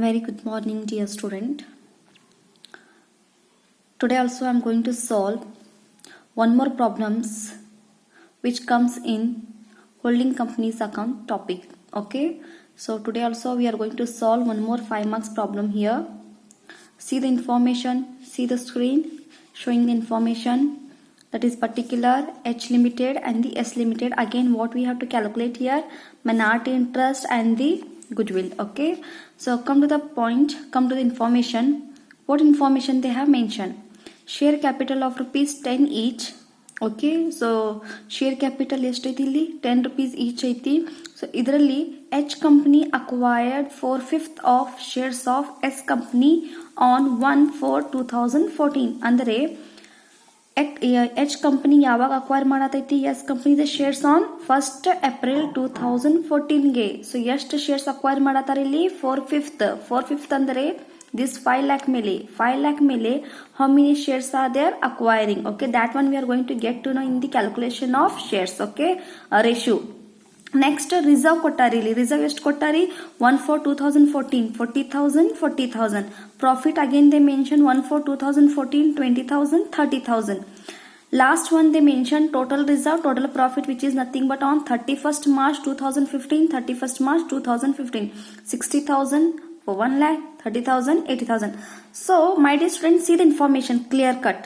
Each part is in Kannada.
Very good morning, dear student. Today also I am going to solve one more problems which comes in holding company's account topic. Okay. So today also we are going to solve one more 5 marks problem here. See the information, see the screen showing the information, that is particular, H limited and the S limited. Again what we have to calculate here, minority interest and the goodwill. Okay, so come to the point, come to the information. What information they have mentioned? Share capital of rupees 10 each. Okay, so share capital ಎಷ್ಟೈತಿ ಇಲ್ಲಿ 10 rupees each ಐತಿ. So ಇದರಲ್ಲಿ H company acquired 4/5 of shares of S company on 1/4/2014. ಅಂದರೆ H company ಯಾವಾಗ ಅಕ್ವೈರ್ ಮಾಡತೈತಿ S company the shares on 1st April 2014 ಗೆ. ಸೊ ಎಷ್ಟು ಶೇರ್ಸ್ ಅಕ್ವೈರ್ ಮಾಡತಾರ ಇಲ್ಲಿ 4/5 ಅಂದರೆ this 5 lakh ಮೇಲೆ how many shares are there acquiring. Okay, that one we are going to get to know in the calculation of shares. Okay, ratio. Next reserve ಕೊಟ್ಟಾರಿ, ಇಲ್ಲಿ ರಿಸರ್ವ್ ಎಷ್ಟು ಕೊಟ್ಟಾರಿ 1/4/2014 40,000. Profit again they mention 1/4/2014 20,000 30,000. Last one they mention total reserve, total profit which is nothing but on 31st March 2015 31st March 2015 60,000 for 1 lakh 30,000 80,000. So my dear students, see the information clear cut.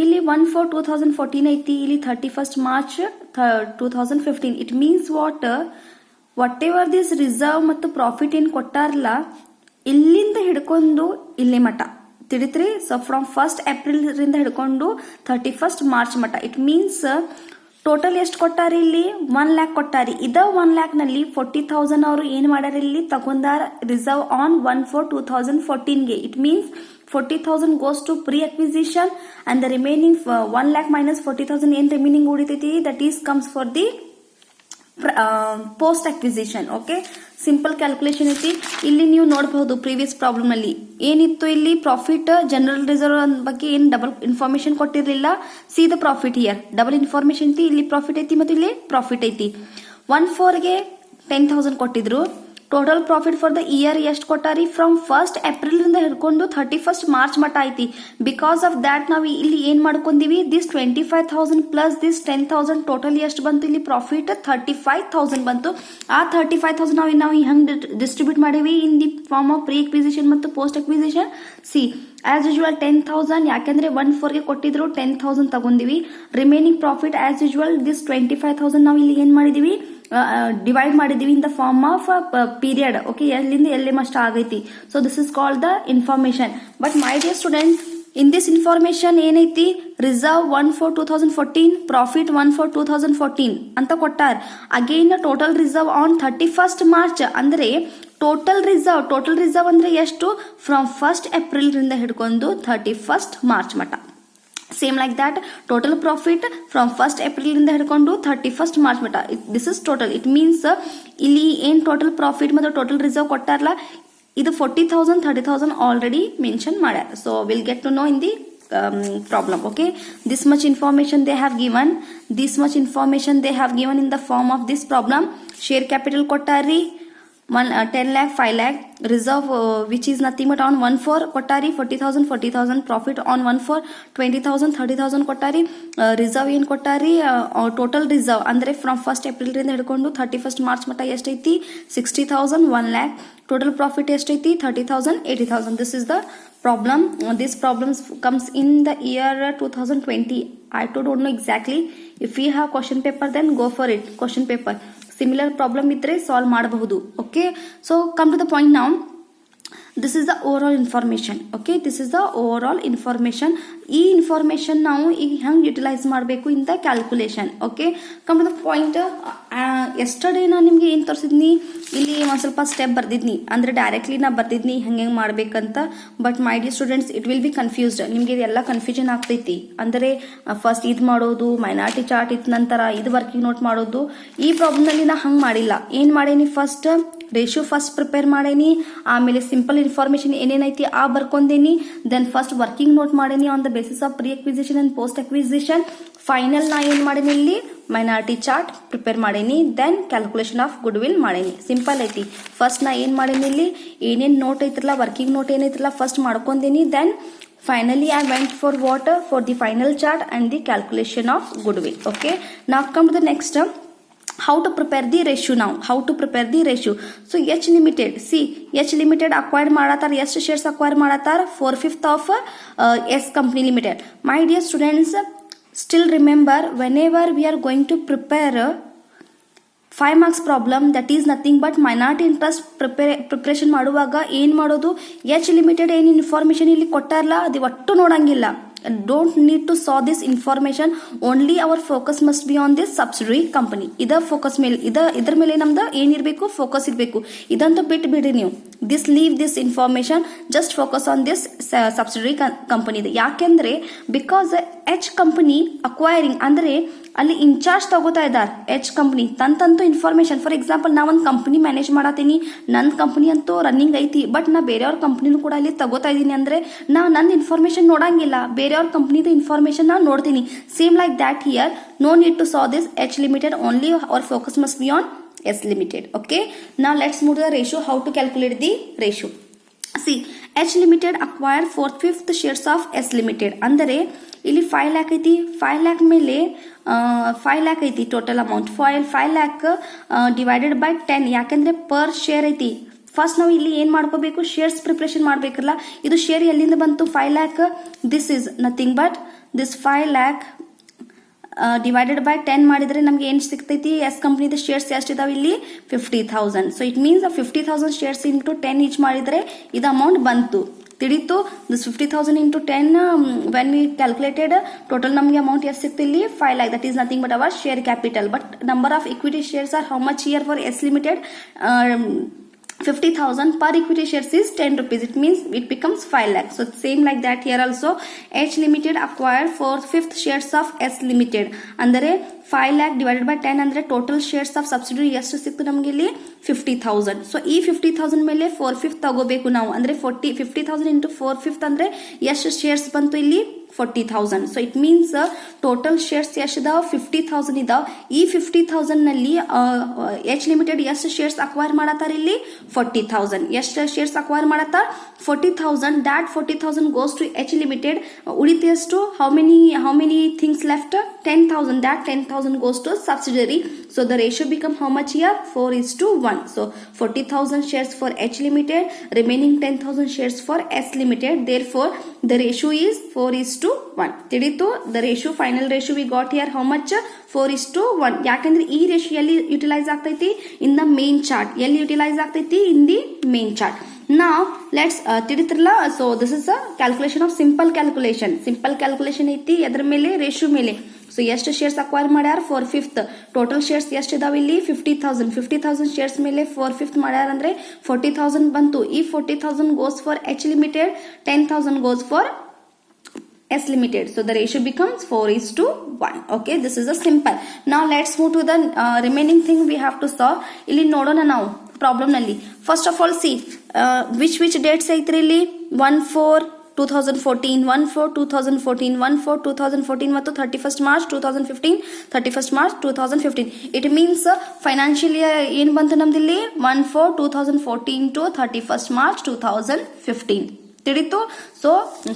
ಇಲ್ಲಿ 1/4/2014 ಐತಿ, ಇಲ್ಲಿ 31st March 2015. It means what ever this reserve ಮತ್ತು ಪ್ರಾಫಿಟ್ ಏನ್ ಕೊಟ್ಟಾರಲ್ಲ ಇಲ್ಲಿಂದ ಹಿಡ್ಕೊಂಡು ಇಲ್ಲಿ ಮಟ ತಿಳಿತ್ರಿ. ಸೊ ಫ್ರಮ್ 1st April ರಿಂದ ಹಿಡ್ಕೊಂಡು 31st March ಮಟ. ಇಟ್ ಮೀನ್ಸ್ ಟೋಟಲ್ ಎಷ್ಟು ಕೊಟ್ಟಾರಿ ಇಲ್ಲಿ 1 lakh ಕೊಟ್ಟಾರಿ. ಇದ 1 lakh ನಲ್ಲಿ 40,000 ಅವರು ಏನ್ ಮಾಡ್ಯಾರ ಇಲ್ಲಿ ತಗೊಂಡಾರ ರಿಸರ್ವ್ ಆನ್ 1/4/2014 ಗೆ. It means 40,000 goes to pre-acquisition and the remaining 1 lakh minus 40,000 ಏನ್ remaining ಉಳಿತೈತಿ that is comes for the post acquisition. Okay, simple calculation ಐತಿ. ಇಲ್ಲಿ ನೀವು ನೋಡಬಹುದು ಪ್ರೀವಿಯಸ್ ಪ್ರಾಬ್ಲಮ್ ನಲ್ಲಿ ಏನಿತ್ತು, ಇಲ್ಲಿ ಪ್ರಾಫಿಟ್ ಜನರಲ್ ರಿಸರ್ವ್ ಬಗ್ಗೆ ಏನ್ ಡಬಲ್ ಇನ್ಫಾರ್ಮೇಶನ್ ಕೊಟ್ಟಿರಲಿಲ್ಲ. See the profit here double information ಐತಿ, ಇಲ್ಲಿ ಪ್ರಾಫಿಟ್ ಐತಿ ಮತ್ತು ಇಲ್ಲಿ ಪ್ರಾಫಿಟ್ ಐತಿ. 1/4 ಗೆ 10,000 ಕೊಟ್ಟಿದ್ರು. Total profit for the year ಎಷ್ಟು ಕೊಟ್ಟಾರಿ ಫ್ರಮ್ 1st April ರಿಂದ ಹಿಡ್ಕೊಂಡು 31st March ಮಟ್ಟ ಐತಿ. ಬಿಕಾಸ್ ಆಫ್ ದ್ಯಾಟ್ ನಾವು ಇಲ್ಲಿ ಏನ್ ಮಾಡ್ಕೊಂಡಿವಿ, ದಿಸ್ 25,000 ಪ್ಲಸ್ ದಿಸ್ 10,000 ಟೋಟಲ್ ಎಷ್ಟು ಬಂತು ಇಲ್ಲಿ ಪ್ರಾಫಿಟ್ 35,000 ಬಂತು. ಆ 35,000 ನಾವು ಹೆಂಗ್ ಡಿಸ್ಟ್ರಿಬ್ಯೂಟ್ ಮಾಡೀವಿ in the form of pre acquisition ಮತ್ತು post acquisition. See as usual 10,000 ಯಾಕೆಂದ್ರೆ 1/4 ಗೆ ಕೊಟ್ಟಿದ್ರು 10,000 ತಗೊಂಡಿವಿ. Remaining profit as usual this 25,000 ನಾವು ಇಲ್ಲಿ ಏನ್ ಮಾಡಿದೀವಿ ಡಿವೈಡ್ ಮಾಡಿದೀವಿ in the form of period. Okay, ಎಲ್ಲಿಂದ ಎಲ್ಲಿ ಅಷ್ಟ ಆಗೈತಿ. So this is called the information. But my dear student, in this information ಏನೈತಿ, ರಿಸರ್ವ್ 1/4/2014 ಪ್ರಾಫಿಟ್ 1/4/2014 ಅಂತ ಕೊಟ್ಟಾರ. Again total reserve on 31st March ಅಂದ್ರೆ ಟೋಟಲ್ ರಿಸರ್ವ್ ಅಂದ್ರೆ ಎಷ್ಟು ಫ್ರಮ್ 1st April ರಿಂದ ಹಿಡ್ಕೊಂಡು 31st March ಮಟ. Same like that total profit from 1st April ಇಂದ ಹಿಡ್ಕೊಂಡು 31st March ಮಟ. This is total. It means ಇಲ್ಲಿ ಏನ್ ಟೋಟಲ್ ಪ್ರಾಫಿಟ್ ಮತ್ತು ಟೋಟಲ್ ರಿಸರ್ವ್ ಕೊಟ್ಟಾರಲ್ಲ ಇದು 40,000 30,000 ಆಲ್ರೆಡಿ ಮೆನ್ಷನ್ ಮಾಡ್ಯಾರ. So will get to know in the problem. Okay, this much information they have given, in the form of this problem. Share capital kottari 10 lakh 5 lakh, reserve which is nothing but on 1/4 kottari 40,000 profit on 1/4 20,000 30,000 kottari. Reserve ಏನ್ ಕೊಟ್ಟಾರಿ ಟೋಟಲ್ ರಿಸರ್ವ್ ಅಂದ್ರೆ ಫ್ರಮ್ 1st April ರಿಂದ ಹಿಡ್ಕೊಂಡು 31st March ಮಟ್ಟ ಎಷ್ಟೈತಿ 60,000 1 lakh. ಟೋಟಲ್ ಪ್ರಾಫಿಟ್ ಎಷ್ಟೈತಿ 30,000 80,000. This is the problem. This problem comes in the year 2020. I don't know exactly. If you have question paper then go for it. Question paper similar problem ಇದ್ರೆ ಸಾಲ್ವ್ ಮಾಡಬಹುದು. Okay, so come to the point now. This is the overall information. Okay, this is the overall information. ಈ ಇನ್ಫಾರ್ಮೇಶನ್ ನಾವು ಈಗ ಹೆಂಗ್ ಯುಟಿಲೈಸ್ ಮಾಡಬೇಕು in the calculation. Okay, come to the point. Yesterday ನಾನು ನಿಮ್ಗೆ ಏನ್ ತೋರಿಸಿದ್ನಿ, ಇಲ್ಲಿ ಒಂದ್ ಸ್ವಲ್ಪ ಸ್ಟೆಪ್ ಬರ್ದಿದ್ನಿ, ಅಂದ್ರೆ ಡೈರೆಕ್ಟ್ಲಿ ನಾ ಬರ್ದಿದ್ನಿ ಹೆಂಗೆ ಮಾಡ್ಬೇಕಂತ. But my dear students, it will be confused. ನಿಮ್ಗೆ ಇದೆಲ್ಲ ಕನ್ಫ್ಯೂಷನ್ ಆಗ್ತೈತಿ. ಅಂದ್ರೆ ಫಸ್ಟ್ ಇದು ಮಾಡೋದು, ಮೈನಾರಿಟಿ ಚಾರ್ಟ್ ಇದ್ ನಂತರ ಇದು ವರ್ಕಿಂಗ್ ನೋಟ್ ಮಾಡೋದು. ಈ ಪ್ರಾಬ್ಲಮ್ ನಲ್ಲಿ ನಾ ಹಂಗ್ ಮಾಡಿಲ್ಲ. ಏನ್ ಮಾಡೇನಿ, ಫಸ್ಟ್ ರೇಷಿಯೋ ಫಸ್ಟ್ ಪ್ರಿಪೇರ್ ಮಾಡೇನಿ, ಆಮೇಲೆ ಸಿಂಪಲ್ ಇನ್ಫಾರ್ಮೇಶನ್ ಏನೇನೈತಿ ಬರ್ಕೊಂಡೇನಿ. ದೆನ್ ಫಸ್ಟ್ ವರ್ಕಿಂಗ್ ನೋಟ್ ಮಾಡೇನಿ on the basis of pre acquisition and post acquisition. Final ನಾ ಏನು ಮಾಡೀನಿ ಇಲ್ಲಿ ಮೈನಾರಿಟಿ ಚಾರ್ಟ್ ಪ್ರಿಪೇರ್ ಮಾಡೀನಿ, then calculation of goodwill ಮಾಡೀನಿ. ಸಿಂಪಲ್ ಐತಿ. ಫಸ್ಟ್ ನಾ ಏನು ಮಾಡೀನಿ ಇಲ್ಲಿ ಏನೇನು ನೋಟ್ ಐತ್ರಲ್ಲ, ವರ್ಕಿಂಗ್ ನೋಟ್ ಏನೈತ್ರಲ್ಲ ಫಸ್ಟ್ ಮಾಡ್ಕೊಂಡೀನಿ. Then finally I went for what? For the final chart and the calculation of goodwill. Okay, now come to the next. How to prepare the ratio now? How to prepare the ratio? So H Limited, see H Limited acquired ಮಾಡಾತಾರ, ಎಷ್ಟು shares acquire ಮಾಡಾತಾರ? 4/5 of S Company Limited. My dear students, still remember whenever we are going to prepare 5 marks problem, that is nothing but minority interest preparation ಮಾಡುವಾಗ ಏನು ಮಾಡೋದು, ಎಚ್ ಲಿಮಿಟೆಡ್ ಏನು ಇನ್ಫಾರ್ಮೇಶನ್ ಇಲ್ಲಿ ಕೊಟ್ಟಾರಲ್ಲ ಅದು ಒಟ್ಟು ನೋಡಂಗಿಲ್ಲ. Don't need to saw this information, only our focus must be on this subsidiary company. Focus ಮೇಲೆ ಇದ್ರ ಮೇಲೆ ನಮ್ದು ಏನಿರಬೇಕು, ಫೋಕಸ್ ಇರಬೇಕು. ಇದಂತೂ ಬಿಟ್ಟು ಬಿಡಿ ನೀವು, this leave this information, just focus on this subsidiary company. ಯಾಕೆಂದ್ರೆ ಬಿಕಾಸ್ ಎಚ್ ಕಂಪನಿ ಅಕ್ವೈರಿಂಗ್ ಅಂದ್ರೆ ಅಲ್ಲಿ ಇನ್ಚಾರ್ಜ್ ತಗೋತಾ ಇದ್ದಾರೆ. ಎಚ್ ಕಂಪನಿ ತಂತಂತೂ ಇನ್ಫಾರ್ಮೇಶನ್, ಫಾರ್ ಎಕ್ಸಾಂಪಲ್ ನಾ ಒಂದು ಕಂಪನಿ ಮ್ಯಾನೇಜ್ ಮಾಡತ್ತೀನಿ, ನನ್ನ ಕಂಪನಿ ಅಂತೂ ರನ್ನಿಂಗ್ ಐತಿ, ಬಟ್ ನಾ ಬೇರೆಯವ್ರ ಕಂಪನಿನೂ ಕೂಡ ಅಲ್ಲಿ ತಗೋತಾ ಇದ್ದೀನಿ ಅಂದ್ರೆ ನಾ ನನ್ನ ಇನ್ಫಾರ್ಮೇಶನ್ ನೋಡಂಗಿಲ್ಲ, ಬೇರೆಯವ್ರ ಕಂಪನಿದು ಇನ್ಫಾರ್ಮೇಶನ್ ನಾ ನೋಡ್ತೀನಿ. Same like that here, no need to saw this H limited, only our focus must be on S Limited. Okay, now let's move to the ratio. How to calculate the ratio? See, H Limited acquired 4/5 shares of S Limited. ಅಂದರೆ ಇಲ್ಲಿ 5 lakh ಐತಿ, 5 lakh ಮೇಲೆ 5 lakh ಐತಿ total amount. 5 lakh divided by 10, ಯಾಕಂದ್ರೆ ಪರ್ ಶೇರ್ ಐತಿ. ಫಸ್ಟ್ ನಾವು ಇಲ್ಲಿ ಏನ್ ಮಾಡ್ಕೋಬೇಕು, ಶೇರ್ಸ್ ಪ್ರಿಪರೇಷನ್ ಮಾಡ್ಬೇಕಲ್ಲ. ಇದು ಶೇರ್ ಎಲ್ಲಿಂದ ಬಂತು, 5 lakh. This is nothing but this 5 lakh divided by 10 ಮಾಡಿದ್ರೆ ನಮ್ಗೆ ಏನ್ ಸಿಗ್ತೈತಿ, ಎಸ್ ಕಂಪನಿದ ಶೇರ್ಸ್ ಎಷ್ಟಿದಾವೆ ಇಲ್ಲಿ 50,000. So it means 50,000 shares into 10 each ಮಾಡಿದ್ರೆ ಇದು ಅಮೌಂಟ್ ಬಂತು, ತಿಳಿತು. This 50,000 into 10 when we calculated total ನಮಗೆ ಅಮೌಂಟ್ ಎಷ್ಟು ಸಿಕ್ತು ಇಲ್ಲಿ 5 lakh. That is nothing but our share capital. But number of equity shares are how much here for S limited? 50,000 per equity shares is 10 rupees. It means it becomes 5 lakh. So same like that here also, H Limited acquired 4/5 shares of S Limited. ಅಂದರೆ 5 lakh divided by 10 ಅಂದ್ರೆ ಟೋಟಲ್ ಶೇರ್ಸ್ ಆಫ್ ಸಬ್ಸಿಡರಿ ಎಷ್ಟು ಸಿಕ್ತು ನಮ್ಗೆ ಇಲ್ಲಿ 50,000. ಸೊ ಈ 50,000 ಮೇಲೆ 4/5 ತಗೋಬೇಕು ನಾವು, ಅಂದ್ರೆ 50,000 ಇಂಟು 4/5 ಅಂದ್ರೆ ಎಷ್ಟು ಶೇರ್ಸ್ ಬಂತು ಇಲ್ಲಿ 40,000. So it means total shares ಎಷ್ಟು ಇದಾವ 50,000 ಇದಾವ. ಈ 50,000 ನಲ್ಲಿ ಎಚ್ ಲಿಮಿಟೆಡ್ ಎಷ್ಟು ಶೇರ್ಸ್ ಅಕ್ವೈರ್ ಮಾಡತ್ತಾರ ಇಲ್ಲಿ 40,000. ಎಷ್ಟು ಶೇರ್ಸ್ ಅಕ್ವೈರ್ ಮಾಡತ್ತಾರ 40,000. That 40,000 goes to H limited. ಉಳಿತು ಎಷ್ಟು, how many things left, 10,000. That 10,000 goes to subsidiary. So the ratio become how much here, 4:1. So 40,000 shares for H Limited, remaining 10,000 shares for S Limited. Therefore the ratio is 4:1. ತಿಳಿತು. The ratio, final ratio we got here how much, 4:1. ಯಾಕಂದ್ರೆ ಈ ರೇಷಿಯೋ ಎಲ್ಲಿ ಯುಟಿಲೈಸ್ ಆಗ್ತೈತಿ, ಇನ್ ದ ಮೇನ್ ಚಾರ್ಟ್. ಎಲ್ಲಿ ಯುಟಿಲೈಸ್ ಆಗ್ತೈತಿ, in the main chart. Now let's ತಿಳಿತಿರಲ್ಲ. So this is a calculation of simple calculation ಐತಿ ಎದ್ರ ಮೇಲೆ, ರೇಷಿಯೋ ಮೇಲೆ. ಸೊ ಎಷ್ಟು ಶೇರ್ಸ್ ಅಕ್ವೈರ್ ಮಾಡ್ಯಾರ 4/5. ಟೋಟಲ್ ಶೇರ್ಸ್ ಎಷ್ಟು ಇದಾವೆ ಇಲ್ಲಿ 50,000 ಶೇರ್ಸ್ ಮೇಲೆ 4/5 ಮಾಡ್ಯಾರ ಅಂದ್ರೆ 40,000 ಬಂತು. ಈ 40,000 goes for H limited, 10,000 goes for S Limited. So the ratio becomes 4:1. Okay, this is a simple. Now let's move to the remaining thing we have to solve. ಇಲ್ಲಿ ನೋಡೋಣ ನಾವು ಪ್ರಾಬ್ಲಮ್ ನಲ್ಲಿ. First of all C which dates ಐತ್ರಿ ಇಲ್ಲಿ 1/4/2014, 1/4/2014, 1/4/2014 ಮತ್ತು 31st March 2015, 31st March 2015. It means financial year ಏನ್ ಬಂತು ನಮ್ದಿಲ್ಲಿ 1/4/2014 to 31st March 2015. ತಿಳಿತು. So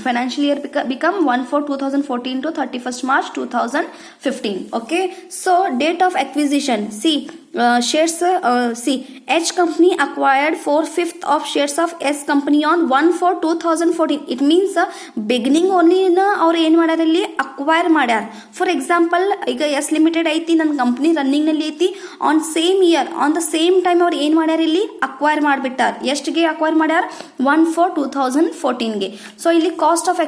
financial year become 1/4/2014 to 31st March 2015. Okay, so date of acquisition, see shares, see H company acquired 4/5 of shares of S company on 1/4/2014. it means beginning only ಅವ್ರು ಏನ್ ಮಾಡ್ಯಾರ ಇಲ್ಲಿ ಅಕ್ವೈರ್ ಮಾಡ್ಯಾರ. ಫಾರ್ ಎಕ್ಸಾಂಪಲ್ ಈಗ ಎಸ್ ಲಿಮಿಟೆಡ್ ಐತಿ, ನನ್ನ ಕಂಪನಿ ರನ್ನಿಂಗ್ ನಲ್ಲಿ ಐತಿ, on same year on the same time ಅವ್ರು ಏನ್ ಮಾಡ್ಯಾರ ಇಲ್ಲಿ ಅಕ್ವೈರ್ ಮಾಡ್ಬಿಟ್ಟಾರ. ಎಷ್ಟಿಗೆ ಅಕ್ವೈರ್ ಮಾಡ್ಯಾರ 1/4/2014 ಸೊ ಇಲ್ಲಿ cost of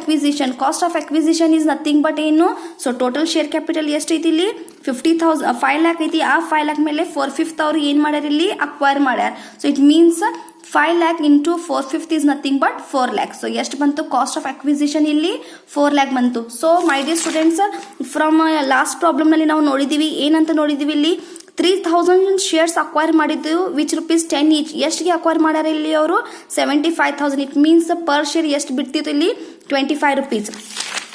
acquisition is nothing but ಏನು, ಸೊ ಟೋಟಲ್ ಶೇರ್ ಕ್ಯಾಪಿಟಲ್ ಎಷ್ಟು ಐತಿ ಇಲ್ಲಿ 50,000, 5 lakh ಐತಿ. ಆ 5 lakh ಮೇಲೆ 4/5 ಅವ್ರು ಏನ್ ಮಾಡ್ಯಾರ ಇಲ್ಲಿ ಅಕ್ವೈರ್ ಮಾಡ್ಯಾರ. So it means 5 lakh into 4/5 is nothing but 4 lakh. So ಎಷ್ಟು ಬಂತು ಕಾಸ್ಟ್ ಆಫ್ ಅಕ್ವಿಸಿಷನ್ ಇಲ್ಲಿ 4 lakh ಬಂತು. So my dear students, from last problem ನಲ್ಲಿ ನಾವು ನೋಡಿದೀವಿ, ಏನಂತ ನೋಡಿದೀವಿ ಇಲ್ಲಿ 3,000 ಶೇರ್ಸ್ ಅಕ್ವೈರ್ ಮಾಡಿದ್ದು ವಿಚ್ rupees 10 each. ಎಷ್ಟಿಗೆ ಅಕ್ವೈರ್ ಮಾಡ್ಯಾರ ಇಲ್ಲಿ ಅವರು 75,000. ಇಟ್ ಮೀನ್ಸ್ ಪರ್ ಶೇರ್ ಎಷ್ಟು ಬಿಡ್ತಿತ್ತು ಇಲ್ಲಿ 25 rupees.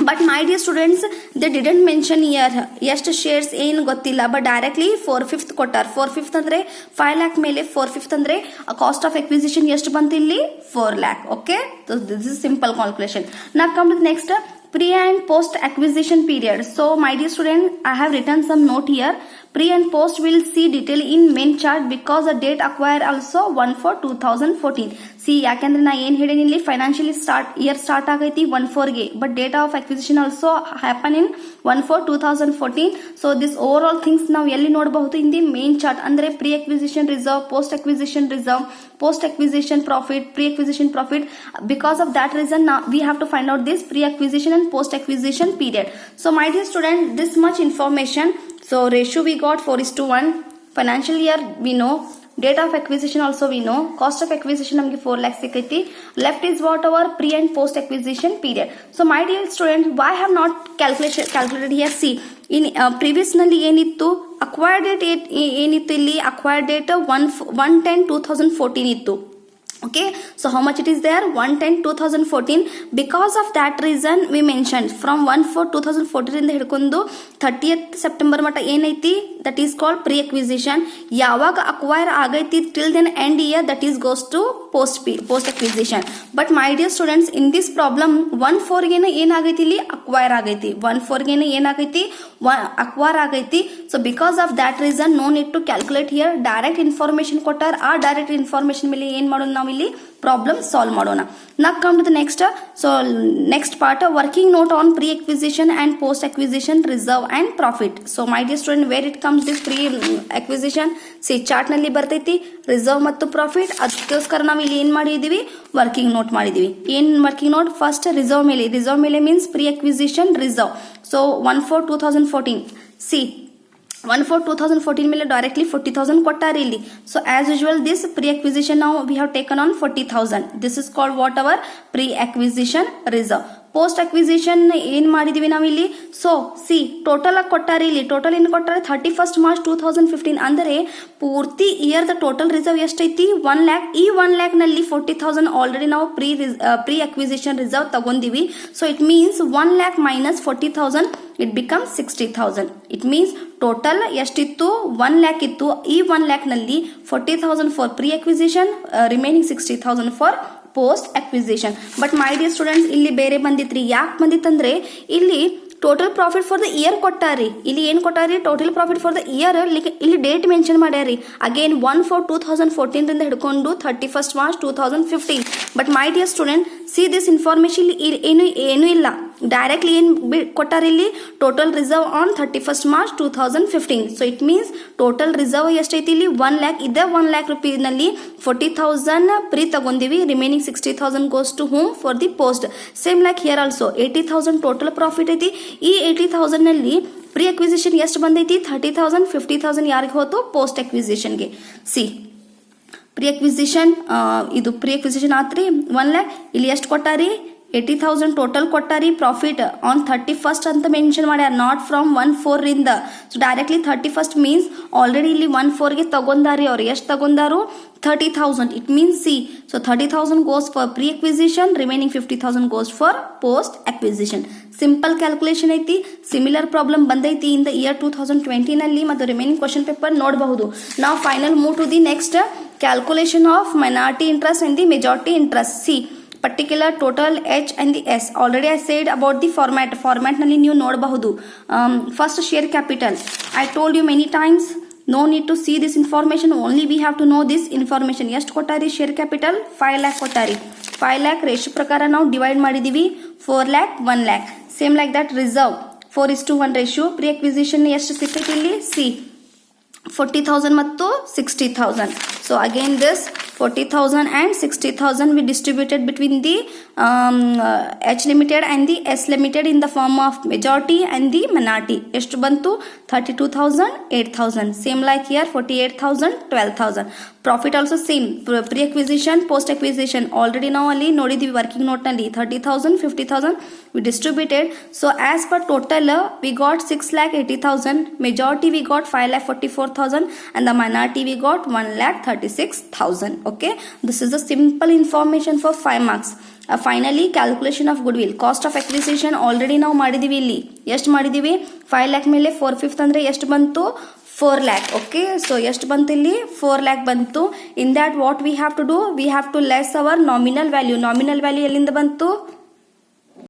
But my dear students they didn't mention year ಎಷ್ಟು ಶೇರ್ಸ್ ಏನು ಗೊತ್ತಿಲ್ಲ, ಬಟ್ ಡೈರೆಕ್ಟ್ಲಿ 4/5 ಕೊಟ್ಟಾರ. 4/5 ಅಂದ್ರೆ 5 lakh ಮೇಲೆ 4/5 ಅಂದ್ರೆ ಕಾಸ್ಟ್ ಆಫ್ ಎಕ್ವಿಸಿಷನ್ ಎಷ್ಟು ಬಂತು ಇಲ್ಲಿ 4 lakh. Okay, this is simple calculation. ನಾ come to next pre and post acquisition period. So my dear student, I have written some note here. Pre and post will see detail in main chart because the date acquired also 1/4/2014. See, ಯಾಕಂದ್ರೆ ನಾ ಏನ್ ಹೇಳಿನಿ ಇಲ್ಲಿ ಫೈನಾನ್ಷಿಯಲಿ ಇಯರ್ ಸ್ಟಾರ್ಟ್ ಆಗೈತಿ 1/4 ಗೆ, but date of acquisition also happen in 1/4/2014. So this overall things ನಾವು ಎಲ್ಲಿ ನೋಡಬಹುದು ಇನ್ ದಿ ಮೇನ್ ಚಾರ್ಟ್, ಅಂದ್ರೆ pre acquisition reserve, post acquisition reserve, post acquisition profit, pre acquisition profit. Because of that reason now we have to find out this pre acquisition and post acquisition period. So my dear student, this much information. So ratio we got 4:1, financial year we know, date of acquisition also we know, cost of acquisition ನಮಗೆ 4 lakh ಸಿಕ್ಕೈತಿ. Left is what our pre and post acquisition period. So my dear student, why have not calculated here? See, in previous ನಲ್ಲಿ ಏನಿತ್ತು, acquired date ಏನಿತ್ತು ಇಲ್ಲಿ, acquired date 1/10/2014 ಇತ್ತು. Okay, so how much it is there? 1/10/2014. Because of that reason we mentioned from 1/4/2014 ಇಂದ ಹಿಡ್ಕೊಂಡು 30th September ಮಟ್ಟ ಏನೈತಿ, that is called pre acquisition. ಯಾವಾಗ acquire ಆಗೈತಿ till then end year, that is goes to post acquisition. But my dear students, in this problem 1/4 ಗೆನ ಏನಾಗೈತಿ ಇಲ್ಲಿ acquire ಆಗೈತಿ, 1/4 ಗೆನ ಏನಾಗೈತಿ acquire ಆಗೈತಿ. So because of that reason no need to calculate here, direct information ಕೊಟ್ಟಾರ, ಆ direct information ಮೇಲೆ ಏನ್ ಮಾಡೋಣ ನಾವು ಇಲ್ಲಿ ಪ್ರಾಬ್ಲಮ್ ಸಾಲ್ವ್ ಮಾಡೋಣ. ನಾ come to the next. So next part, working note on pre acquisition and post acquisition reserve and profit. So my dear student, where it comes this pre acquisition, C chart ನಲ್ಲಿ ಬರ್ತೈತಿ ರಿಸರ್ವ್ ಮತ್ತು ಪ್ರಾಫಿಟ್. ಅದಕ್ಕೋಸ್ಕರ ನಾವು ಇಲ್ಲಿ ಏನ್ ಮಾಡಿದೀವಿ, ವರ್ಕಿಂಗ್ ನೋಟ್ ಮಾಡಿದೀವಿ. ಏನ್ ವರ್ಕಿಂಗ್ ನೋಟ್, ಫಸ್ಟ್ ರಿಸರ್ವ್ ಮೇಲೆ means pre acquisition reserve. So 1/4/2014 see 1/4/2014 ಮೇಲೆ ಡೈರೆಕ್ಟ್ಲಿ 40,000 ಕೊಟ್ಟಾರೆ ಇಲ್ಲಿ. So as usual this pre acquisition ನಾವು we have taken on 40,000. This is called what our pre acquisition reserve. Post acquisition ಏನ್ ಮಾಡಿದೀವಿ ನಾವು ಇಲ್ಲಿ, ಸೊ ಸಿ ಟೋಟಲ್ ಆಗಿ ಕೊಟ್ಟಾರೆ ಇಲ್ಲಿ. ಟೋಟಲ್ ಏನ್ ಕೊಟ್ಟಾರೆ 31st March 2015. ಅಂದರೆ ಪೂರ್ತಿ ಇಯರ್ ದ ಟೋಟಲ್ ರಿಸರ್ವ್ ಎಷ್ಟೈತಿ 1 lakh. ಈ 1 lakh ನಲ್ಲಿ 40,000 ಆಲ್ರೆಡಿ ನಾವು ಪ್ರೀ ಅಕ್ವಿಸಿಷನ್ ರಿಸರ್ವ್ ತಗೊಂಡಿವಿ. So it means 1 lakh minus 40,000 it becomes 60,000. It means total ಎಷ್ಟಿತ್ತು 1 lakh ಇತ್ತು. ಈ 1 lakh ನಲ್ಲಿ 40,000 for pre acquisition, remaining 60,000 for post acquisition. But my dear students, ಇಲ್ಲಿ ಬೇರೆ ಬಂದಿತ್ರಿ. ಯಾಕೆ ಬಂದಿತ್ತಂದ್ರೆ ಇಲ್ಲಿ total profit for the year ಕೊಟ್ಟಾರಿ. ಇಲ್ಲಿ ಏನ್ ಕೊಟ್ಟಾರಿ, total profit for the year. ಇಲ್ಲಿ ಡೇಟ್ ಮೆನ್ಷನ್ ಮಾಡ್ಯಾರಿ. ಅಗೇನ್ 1/4/2014 ರಿಂದ ಹಿಡ್ಕೊಂಡು 31st March 2015. But my dear student, see this information ಏನು ಇಲ್ಲ. ಡೈರೆಕ್ಟ್ಲಿ ಏನ್ ಕೊಟ್ಟಾರಿ ಇಲ್ಲಿ, total reserve on 31st March 2015. So it means total reserve ಎಷ್ಟೈತಿ ಇಲ್ಲಿ 1 lakh. ಇದೇ 1 lakh rupees ನಲ್ಲಿ 40,000 ಪ್ರೀ ತಗೊಂಡಿವಿ, remaining 60,000 goes to home for the post. Same like here also 80,000 total profit ಐತಿ. ಈ 80,000 ನಲ್ಲಿ ಪ್ರೀ ಅಕ್ವಿಸಿಷನ್ ಎಷ್ಟು ಬಂದೈತಿ 30,000, 50,000 ಯಾರಿಗೆ ಹೋತು, ಪೋಸ್ಟ್ ಅಕ್ವಿಸಿಷನ್ಗೆ. ಸಿ ಪ್ರೀ ಅಕ್ವಿಸಿಷನ್ ಇದು ಪ್ರೀ ಅಕ್ವಿಸಿಷನ್ ಆತ್ರಿ 1 lakh. ಇಲ್ಲಿ ಎಷ್ಟು ಕೊಟ್ಟಾರಿ, 80,000 total Kottari. Profit on 31st ಅಂತ ಮೆನ್ಷನ್ ಮಾಡ್ಯಾರ, ನಾಟ್ ಫ್ರಮ್ 1/4 ರಿಂದ. So directly 31st means already ಇಲ್ಲಿ 1/4 ಗೆ ತಗೊಂಡಾರಿ. ಅವ್ರು ಎಷ್ಟು ತಗೊಂಡಾರು, 30,000. It means C, so 30,000 goes for pre acquisition, remaining 50,000 goes for post acquisition. Simple calculation ಐತಿ. ಸಿಮಿಲರ್ ಪ್ರಾಬ್ಲಮ್ ಬಂದೈತಿ ಇನ್ ದ ಇಯರ್ 2020 ನಲ್ಲಿ, ಮತ್ತು ರಿಮೈನಿಂಗ್ ಕ್ವಶನ್ ಪೇಪರ್ ನೋಡಬಹುದು. ನಾವು final move to the next, calculation of minority interest and the majority interest. C particular, total, H and the S. Already I said about the format ನಲ್ಲಿ ನೀವು ನೋಡಬಹುದು. First share capital, I told you many times, no need to see this information, only we have to know this information. ಎಷ್ಟು ಕೊಟ್ಟಾರಿ share capital, 5 lakh ಕೊಟ್ಟಾರಿ. 5 lakh ರೇಷಿಯೋ ಪ್ರಕಾರ ನಾವು ಡಿವೈಡ್ ಮಾಡಿದೀವಿ 4 lakh 1 lakh. Same like that reserve 4:1 ratio. Pre acquisition ಎಷ್ಟು ಸಿಕ್ಕೈತಿ ಇಲ್ಲಿ, ಸಿ 40,000 ಮತ್ತು 60,000. So again this 40,000 and 60,000 we distributed between the H limited and the S limited in the form of majority and the minority. ಎಷ್ಟು ಬಂತು 32,000, 8,000. Same like here 48,000, 12,000. Profit also same, pre acquisition post acquisition already ನಾವು ಅಲ್ಲಿ ನೋಡಿದ್ವಿ ವರ್ಕಿಂಗ್ ನೋಟ್ನಲ್ಲಿ 30,000 50,000 we distributed. So as per total we got 6,80,000, majority we got 5,44,000 and the minority we got 1,36,000. Okay, this is the simple information for 5 marks. Finally calculation of goodwill, cost of acquisition already ನಾವು ಮಾಡಿದೀವಿ. ಇಲ್ಲಿ ಎಷ್ಟು ಮಾಡಿದೀವಿ 5 lakh ಮೇಲೆ 4/5 ಅಂದ್ರೆ ಎಷ್ಟು ಬಂತು 4 lakh. ಓಕೆ, ಸೊ ಎಷ್ಟು ಬಂತು ಇಲ್ಲಿ 4 lakh ಬಂತು. In that what we have to do, we have to less our nominal value. Nominal value ಎಲ್ಲಿಂದ ಬಂತು